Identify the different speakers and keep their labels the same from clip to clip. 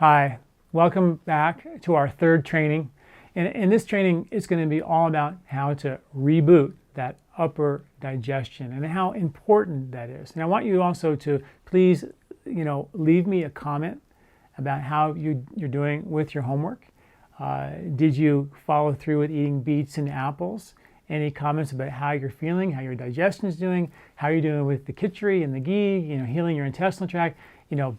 Speaker 1: Hi, welcome back to our third training. And this training is going to be all about how to reboot that upper digestion and how important that is. And I want you also to please, leave me a comment about how you're doing with your homework. Did you follow through with eating beets and apples? Any comments about how you're feeling, how your digestion is doing, how you're doing with the khichdi and the ghee, healing your intestinal tract,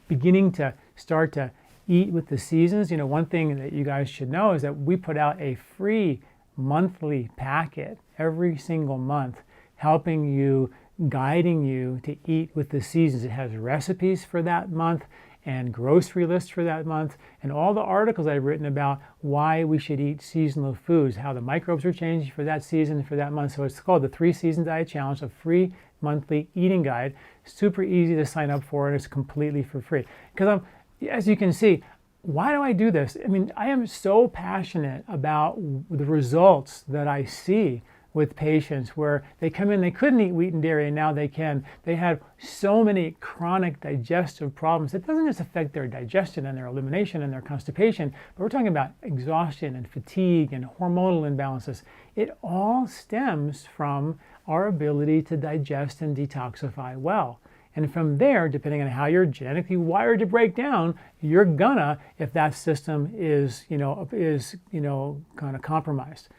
Speaker 1: beginning to start to eat with the seasons. One thing that you guys should know is that we put out a free monthly packet every single month, helping you, guiding you to eat with the seasons. It has recipes for that month and grocery lists for that month, and all the articles I've written about why we should eat seasonal foods, how the microbes are changing for that season, for that month. So it's called the 3 Season Diet Challenge, a free monthly eating guide. Super easy to sign up for, and it's completely for free. Because as you can see, why do I do this? I am so passionate about the results that I see with patients where they come in, they couldn't eat wheat and dairy, and now they can. They have so many chronic digestive problems. It doesn't just affect their digestion and their elimination and their constipation, but we're talking about exhaustion and fatigue and hormonal imbalances. It all stems from our ability to digest and detoxify well. And from there, depending on how you're genetically wired to break down, you're gonna, if that system is, kind of compromised.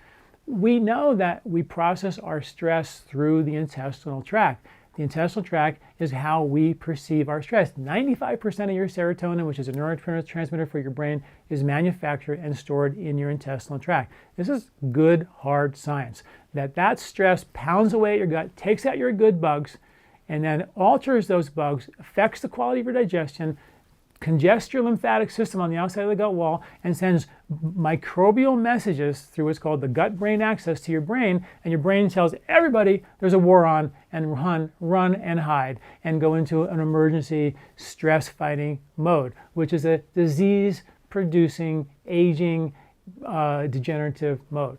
Speaker 1: We know that we process our stress through the intestinal tract. The intestinal tract is how we perceive our stress. 95% of your serotonin, which is a neurotransmitter for your brain, is manufactured and stored in your intestinal tract. This is good, hard science. That stress pounds away at your gut, takes out your good bugs, and then alters those bugs, affects the quality of your digestion, congests your lymphatic system on the outside of the gut wall, and sends microbial messages through what's called the gut-brain axis to your brain, and your brain tells everybody there's a war on, and run and hide, and go into an emergency stress-fighting mode, which is a disease-producing, aging, degenerative mode.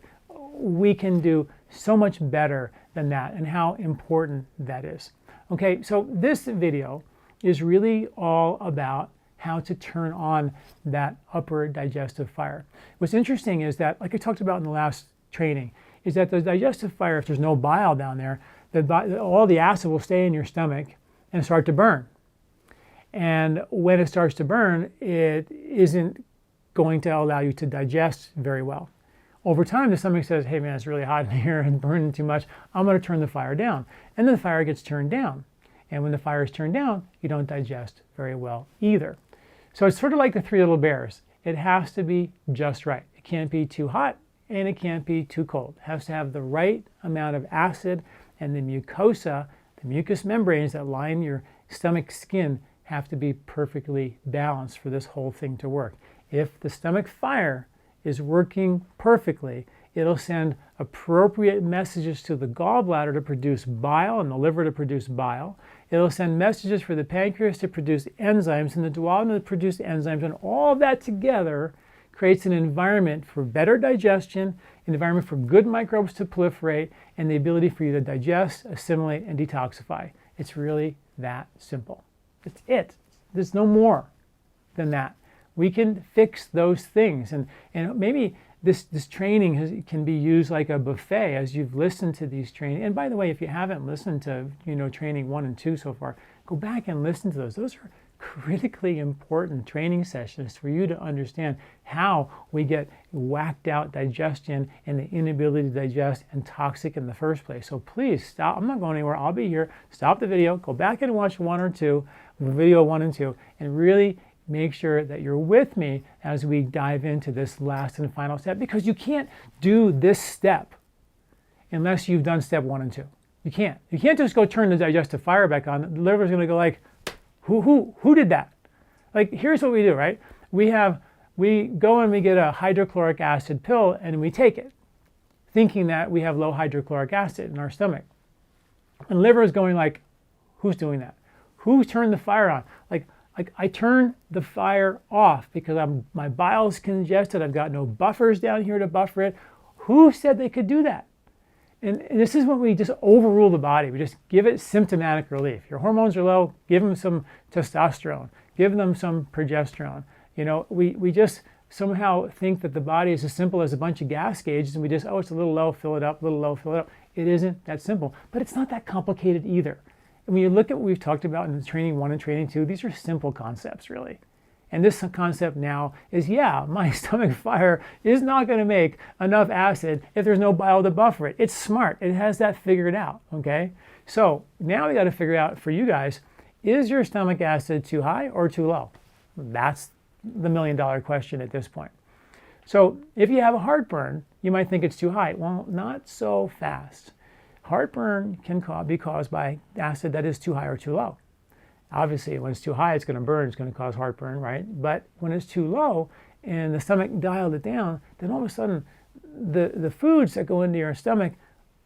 Speaker 1: We can do so much better than that, and how important that is. Okay, so this video is really all about how to turn on that upper digestive fire. What's interesting is that, like I talked about in the last training, is that the digestive fire, if there's no bile down there, all the acid will stay in your stomach and start to burn. And when it starts to burn, it isn't going to allow you to digest very well. Over time, the stomach says, hey man, it's really hot in here and burning too much. I'm going to turn the fire down. And then the fire gets turned down. And when the fire is turned down, you don't digest very well either. So it's sort of like the 3 little bears. It has to be just right. It can't be too hot and it can't be too cold. It has to have the right amount of acid, and the mucosa, the mucous membranes that line your stomach skin, have to be perfectly balanced for this whole thing to work. If the stomach fire is working perfectly, it'll send appropriate messages to the gallbladder to produce bile and the liver to produce bile. It'll send messages for the pancreas to produce enzymes and the duodenum to produce enzymes, and all of that together creates an environment for better digestion, an environment for good microbes to proliferate, and the ability for you to digest, assimilate, and detoxify. It's really that simple. That's it. There's no more than that. We can fix those things, and maybe this training can be used like a buffet as you've listened to these trainings. And by the way, if you haven't listened to training 1 and 2 so far, go back and listen to those. Those are critically important training sessions for you to understand how we get whacked out digestion and the inability to digest and toxic in the first place. So please stop. I'm not going anywhere. I'll be here. Stop the video. Go back and watch 1 or 2, video 1 and 2, and really make sure that you're with me as we dive into this last and final step, because you can't do this step unless you've done step 1 and 2. You can't. You can't just go turn the digestive fire back on. The liver's going to go like, who did that? Like, here's what we do, right? We go and we get a hydrochloric acid pill and we take it, thinking that we have low hydrochloric acid in our stomach. And the liver is going like, who's doing that? Who turned the fire on? Like I turn the fire off because my bile is congested. I've got no buffers down here to buffer it. Who said they could do that? And this is when we just overrule the body. We just give it symptomatic relief. Your hormones are low, give them some testosterone. Give them some progesterone. You know, we just somehow think that the body is as simple as a bunch of gas gauges, and we just, oh, it's a little low, fill it up, a little low, fill it up. It isn't that simple, but it's not that complicated either. And when you look at what we've talked about in training 1 and training 2, these are simple concepts, really. And this concept now is, yeah, my stomach fire is not going to make enough acid if there's no bile to buffer it. It's smart. It has that figured out, okay? So now we got to figure out for you guys, is your stomach acid too high or too low? That's the $1,000,000 question at this point. So if you have a heartburn, you might think it's too high. Well, not so fast. Heartburn can be caused by acid that is too high or too low. Obviously, when it's too high, it's going to burn. It's going to cause heartburn, right? But when it's too low and the stomach dialed it down, then all of a sudden the foods that go into your stomach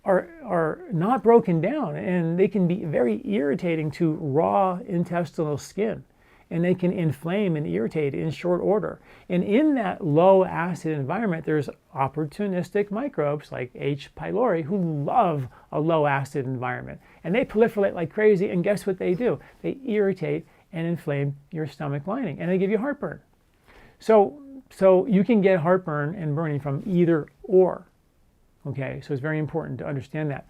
Speaker 1: are not broken down, and they can be very irritating to raw intestinal skin, and they can inflame and irritate in short order. And in that low acid environment, there's opportunistic microbes like H. pylori who love a low acid environment, and they proliferate like crazy, and guess what they do? They irritate and inflame your stomach lining, and they give you heartburn. So you can get heartburn and burning from either or. Okay, so it's very important to understand that.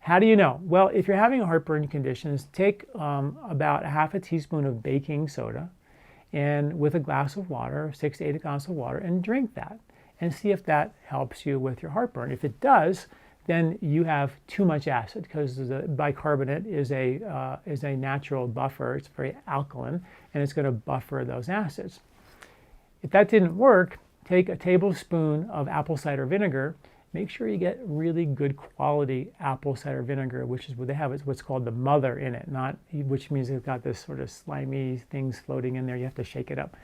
Speaker 1: How do you know? Well, if you're having a heartburn condition, take about half a teaspoon of baking soda and with a glass of water, 6 to 8 glasses of water, and drink that and see if that helps you with your heartburn. If it does, then you have too much acid, because the bicarbonate is a natural buffer. It's very alkaline, and it's going to buffer those acids. If that didn't work, take a tablespoon of apple cider vinegar. Make sure you get really good quality apple cider vinegar, which is what they have. It's what's called the mother in it, which means it's got this sort of slimy things floating in there. You have to shake it up.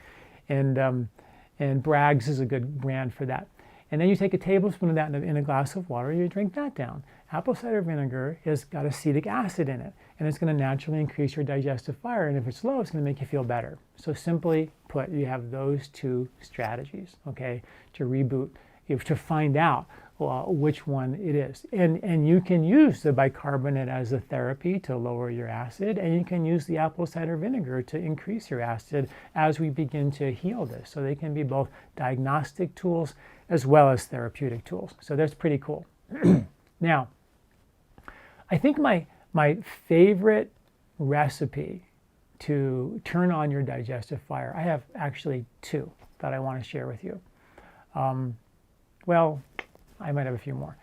Speaker 1: And Bragg's is a good brand for that. And then you take a tablespoon of that in a glass of water, and you drink that down. Apple cider vinegar has got acetic acid in it, and it's going to naturally increase your digestive fire. And if it's low, it's going to make you feel better. So simply put, you have those two strategies, okay, to reboot, to find out which one it is. And you can use the bicarbonate as a therapy to lower your acid, and you can use the apple cider vinegar to increase your acid as we begin to heal this. So they can be both diagnostic tools as well as therapeutic tools. So that's pretty cool. Now, I think my favorite recipe to turn on your digestive fire, I have actually 2 that I want to share with you. Well, I might have a few more.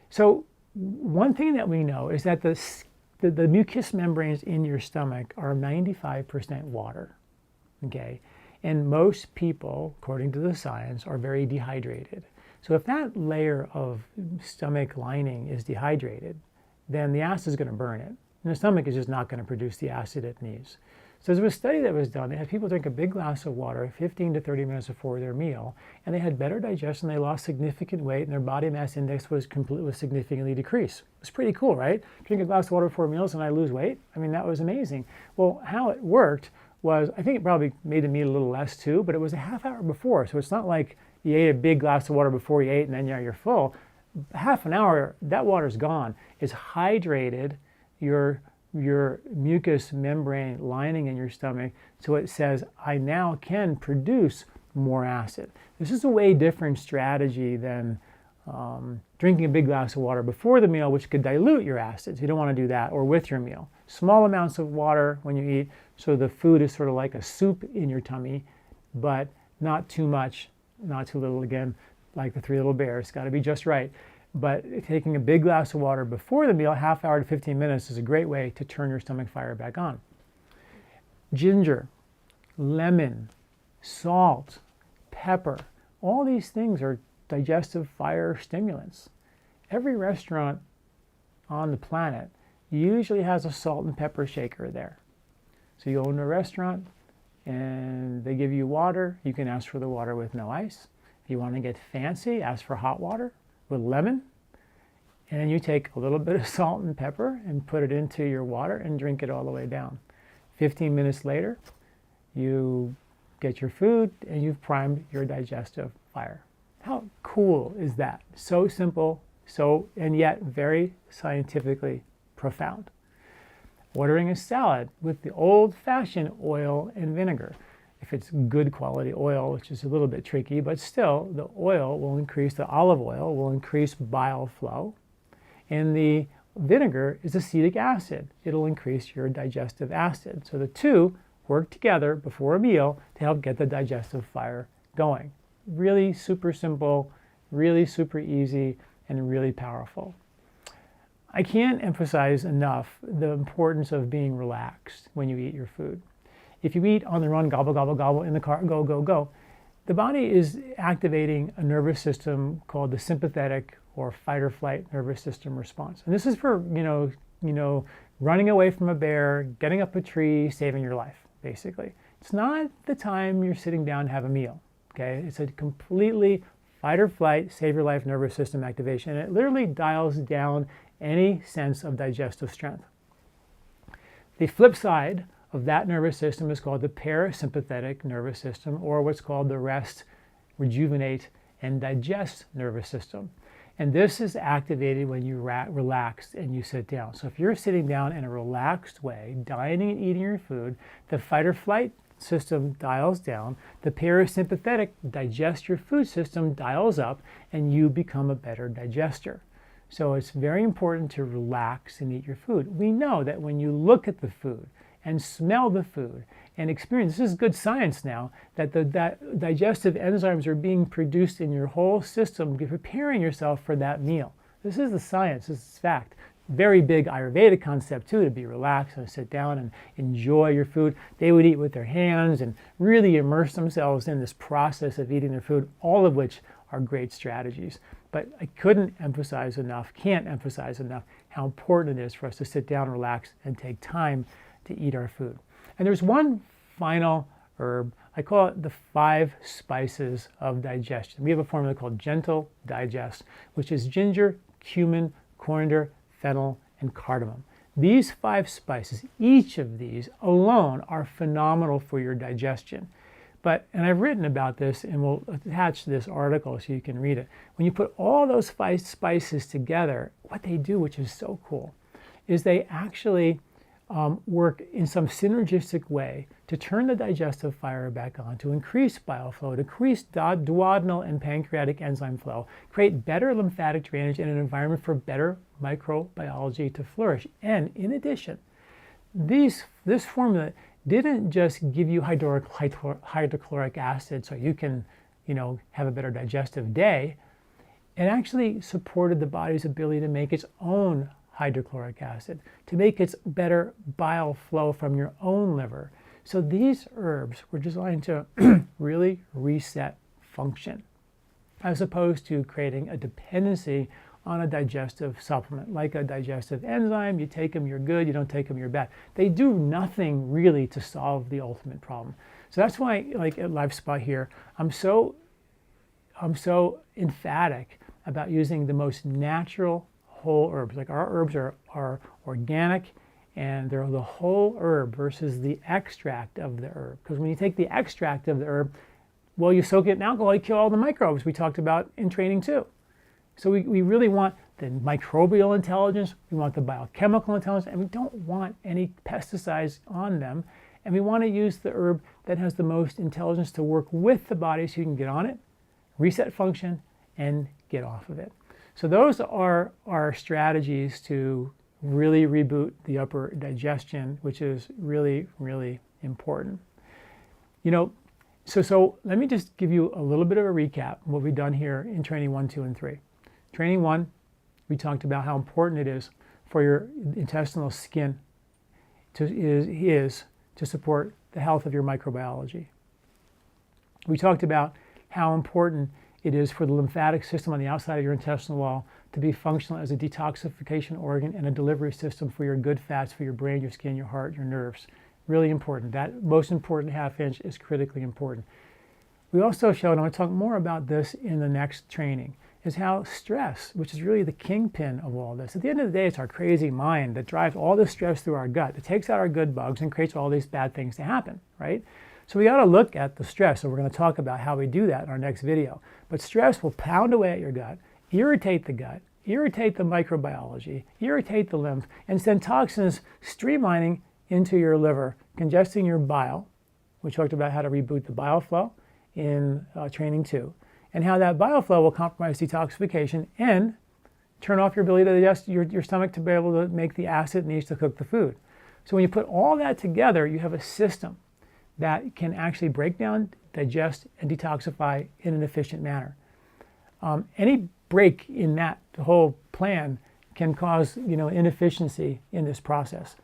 Speaker 1: So one thing that we know is that the mucous membranes in your stomach are 95% water, okay? And most people, according to the science, are very dehydrated. So if that layer of stomach lining is dehydrated, then the acid is going to burn it. And the stomach is just not going to produce the acid it needs. So there was a study that was done. They had people drink a big glass of water 15 to 30 minutes before their meal, and they had better digestion. They lost significant weight, and their body mass index was significantly decreased. It's pretty cool, right? Drink a glass of water before meals and I lose weight. I mean, that was amazing. Well, how it worked was, I think it probably made the meat a little less too, but it was a half hour before. So it's not like you ate a big glass of water before you ate and then you're full. Half an hour, that water's gone. It's hydrated your mucous membrane lining in your stomach, so it says, I now can produce more acid. This is a way different strategy than drinking a big glass of water before the meal, which could dilute your acids. You don't want to do that, or with your meal. Small amounts of water when you eat, so the food is sort of like a soup in your tummy, but not too much, not too little, again, like the 3 little bears. It's got to be just right. But taking a big glass of water before the meal, half hour to 15 minutes, is a great way to turn your stomach fire back on. Ginger, lemon, salt, pepper, all these things are digestive fire stimulants. Every restaurant on the planet usually has a salt and pepper shaker there. So you go into a restaurant and they give you water. You can ask for the water with no ice. If you want to get fancy, ask for hot water with lemon, and then you take a little bit of salt and pepper and put it into your water and drink it all the way down. 15 minutes later, you get your food and you've primed your digestive fire. How cool is that? So simple, and yet very scientifically profound. Ordering a salad with the old-fashioned oil and vinegar. if it's good quality oil, which is a little bit tricky, but still the oil will increase, the olive oil will increase bile flow. And the vinegar is acetic acid. It'll increase your digestive acid. So the two work together before a meal to help get the digestive fire going. Really super simple, really super easy, and really powerful. I can't emphasize enough the importance of being relaxed when you eat your food. If you eat on the run, gobble, gobble, gobble, in the car, go, go, go, the body is activating a nervous system called the sympathetic or fight or flight nervous system response. And this is for, running away from a bear, getting up a tree, saving your life, basically. It's not the time you're sitting down to have a meal, okay? It's a completely fight or flight, save your life nervous system activation. And it literally dials down any sense of digestive strength. The flip side of that nervous system is called the parasympathetic nervous system, or what's called the rest, rejuvenate, and digest nervous system. And this is activated when you relax and you sit down. So if you're sitting down in a relaxed way, dining and eating your food, the fight or flight system dials down, the parasympathetic digest your food system dials up, and you become a better digester. So it's very important to relax and eat your food. We know that when you look at the food and smell the food and experience, this is good science now, that the digestive enzymes are being produced in your whole system, preparing yourself for that meal. This is the science, this is fact. Very big Ayurvedic concept too, to be relaxed and sit down and enjoy your food. They would eat with their hands and really immerse themselves in this process of eating their food, all of which are great strategies. But I can't emphasize enough how important it is for us to sit down, relax, and take time to eat our food. And there's one final herb, I call it the 5 spices of digestion. We have a formula called Gentle Digest, which is ginger, cumin, coriander, fennel, and cardamom. These 5 spices, each of these alone, are phenomenal for your digestion. And I've written about this, and we'll attach this article so you can read it. When you put all those 5 spices together, what they do, which is so cool, is they actually work in some synergistic way to turn the digestive fire back on, to increase bile flow, to increase duodenal and pancreatic enzyme flow, create better lymphatic drainage and an environment for better microbiology to flourish. And in addition, this formula didn't just give you hydrochloric acid so you can, have a better digestive day. It actually supported the body's ability to make its own hydrochloric acid, to make its better bile flow from your own liver. So these herbs were designed to really reset function, as opposed to creating a dependency on a digestive supplement, like a digestive enzyme. You take them, you're good. You don't take them, you're bad. They do nothing really to solve the ultimate problem. So that's why, like at LifeSpa here, I'm so emphatic about using the most natural whole herbs. Like our herbs are organic, and they're the whole herb versus the extract of the herb. Because when you take the extract of the herb, well, you soak it in alcohol, you kill all the microbes we talked about in training too. So we really want the microbial intelligence, we want the biochemical intelligence, and we don't want any pesticides on them. And we want to use the herb that has the most intelligence to work with the body so you can get on it, reset function, and get off of it. So those are our strategies to really reboot the upper digestion, which is really, really important. So let me just give you a little bit of a recap of what we've done here in training 1, 2, and 3. Training 1, we talked about how important it is for your intestinal skin to support the health of your microbiology. We talked about how important it is for the lymphatic system on the outside of your intestinal wall to be functional as a detoxification organ and a delivery system for your good fats for your brain, your skin, your heart, your nerves. Really important. That most important half inch is critically important. We also showed, and I'll talk more about this in the next training, is how stress, which is really the kingpin of all this. At the end of the day, it's our crazy mind that drives all this stress through our gut. It takes out our good bugs and creates all these bad things to happen, right? So we got to look at the stress. So we're going to talk about how we do that in our next video. But stress will pound away at your gut, irritate the gut, irritate the microbiology, irritate the lymph, and send toxins streamlining into your liver, congesting your bile, We talked about how to reboot the bile flow in training 2, and how that bile flow will compromise detoxification and turn off your ability to digest your stomach to be able to make the acid it needs to cook the food. So when you put all that together, you have a system that can actually break down, digest, and detoxify in an efficient manner. Any break in that whole plan can cause inefficiency in this process.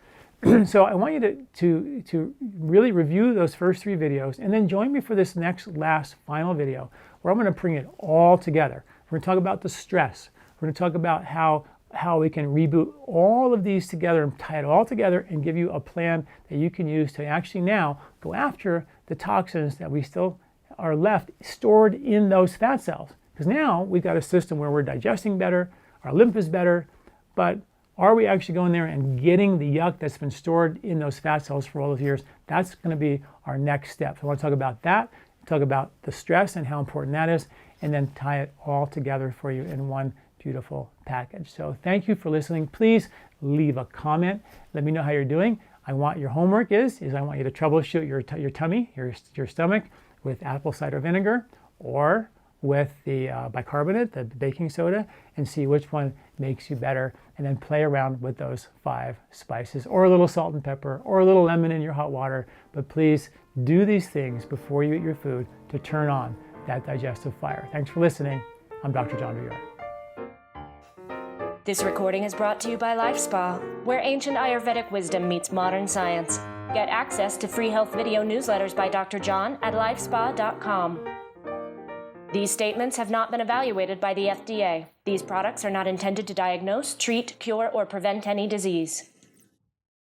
Speaker 1: So I want you to really review those first 3 videos and then join me for this last final video where I'm going to bring it all together. We're going to talk about the stress. We're going to talk about how we can reboot all of these together and tie it all together and give you a plan that you can use to actually now go after the toxins that we still are left stored in those fat cells. Because now we've got a system where we're digesting better, our lymph is better, but are we actually going there and getting the yuck that's been stored in those fat cells for all those years? That's going to be our next step. So I want to talk about that, talk about the stress and how important that is, and then tie it all together for you in one beautiful package. So thank you for listening. Please leave a comment. Let me know how you're doing. Your homework is I want you to troubleshoot your tummy, your stomach with apple cider vinegar or with the bicarbonate, the baking soda, and see which one makes you better, and then play around with those 5 spices, or a little salt and pepper, or a little lemon in your hot water. But please do these things before you eat your food to turn on that digestive fire. Thanks for listening. I'm Dr. John Douillard.
Speaker 2: This recording is brought to you by LifeSpa, where ancient Ayurvedic wisdom meets modern science. Get access to free health video newsletters by Dr. John at lifespa.com. These statements have not been evaluated by the FDA. These products are not intended to diagnose, treat, cure, or prevent any disease.